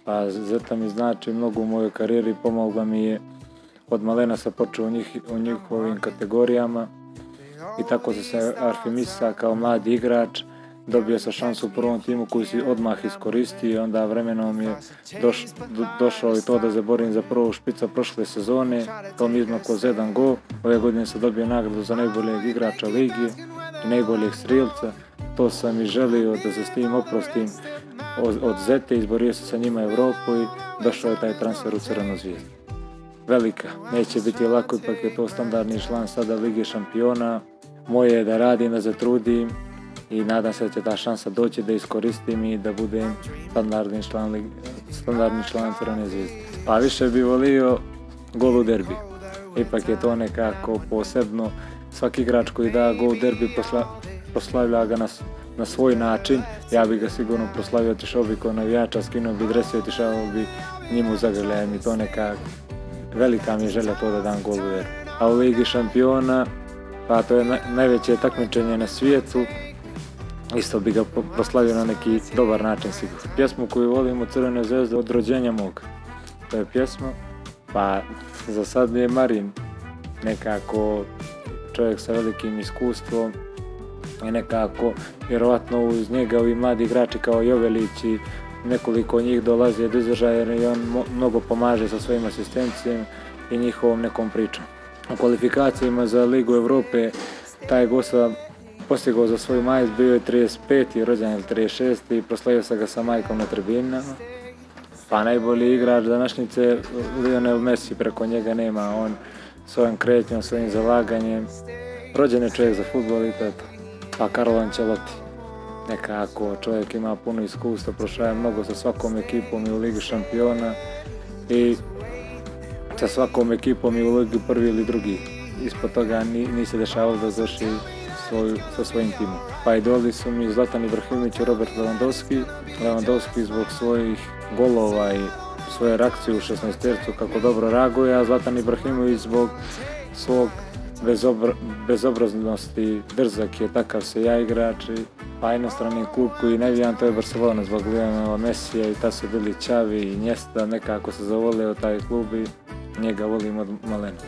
Pa Zeta mi znači mnogo u mojoj karijeri, pomogla mi je. Od malena sam počeo u njihovim kategorijama i tako sam se afirmisao kao mladi igrač. Dobio sam šansu u prvom timu koju si odmah iskoristio i onda vremenom je došao i to da se borim za prvu špica prošle sezone. To mi izmaklo za 1 gol. Ove godine sam dobio nagradu za najboljeg igrača ligi i najboljeg strijelca. To sam i želio da se s tim oprostim od Zete, izborio se sa njima Evropu i došao je taj transfer u Crvenu Zvijezdu. Velika, neće biti lako, ipak je to standardni član sada Lige šampiona. Moje je da radim, da se trudim i nadam se da će ta šansa doći, da iskoristim i da budem standardni član Crvene Zvijezde. Pa više bi volio gol u derbi. Ipak je to nekako posebno. Svaki igrač koji da gol u derbi proslavlja ga na svoj način. Ja bi ga sigurno proslavio, otišao bi kod navijača, skinuo bi dres i otišao bi njemu zagrljaj mi to nekako. Velika mi je želja to da dam gol u derbi. A u Ligi šampiona, pa to je najveće takmičenje na svijetu. Isto bi ga proslavio na neki dobar način sigurno. Pjesmu koju volim u Crvenoj Zvezdi od rođenja mog. To je pjesma, pa za sad mi je Marin nekako čovjek sa velikim iskustvom i nekako vjerovatno uz njega ovi mladi igrači kao Jovelić i nekoliko njih dolaze do izražaja jer i on mnogo pomaže sa svojim asistencijama i njihovom nekom pričom. U kvalifikacijama za Ligu Evrope taj gost postigao za svoju majku, bio je 35. rođen ili 36. i proslavio sam ga sa majkom na tribinama. Pa najbolji igrač današnjice Lionel Messi, preko njega nema, on svojom kretnjom, svojim zalaganjem. Rođen je čovjek za fudbal i to. Pa Carlo Ancelotti, nekako čovjek ima puno iskustva, prošao je mnogo sa svakom ekipom i u Ligi šampiona i sa svakom ekipom i u Ligi prvi ili drugi. Ispod toga nije se dešavalo da završi sa svojim timom. Pa idoli su mi Zlatan Ibrahimović i Robert Lewandowski. Lewandowski zbog svojih golova i svoje reakcije u 16-tercu kako dobro reaguje, a Zlatan Ibrahimović zbog svog bezobraznosti, drzak je, takav se ja igrač. Pa jednostrani klub koji ne vijam, to je Barcelona zbog Lionela Messija i ta su bili Xavi i Iniesta, nekako se zavoleo taj klub i njega volim od malena.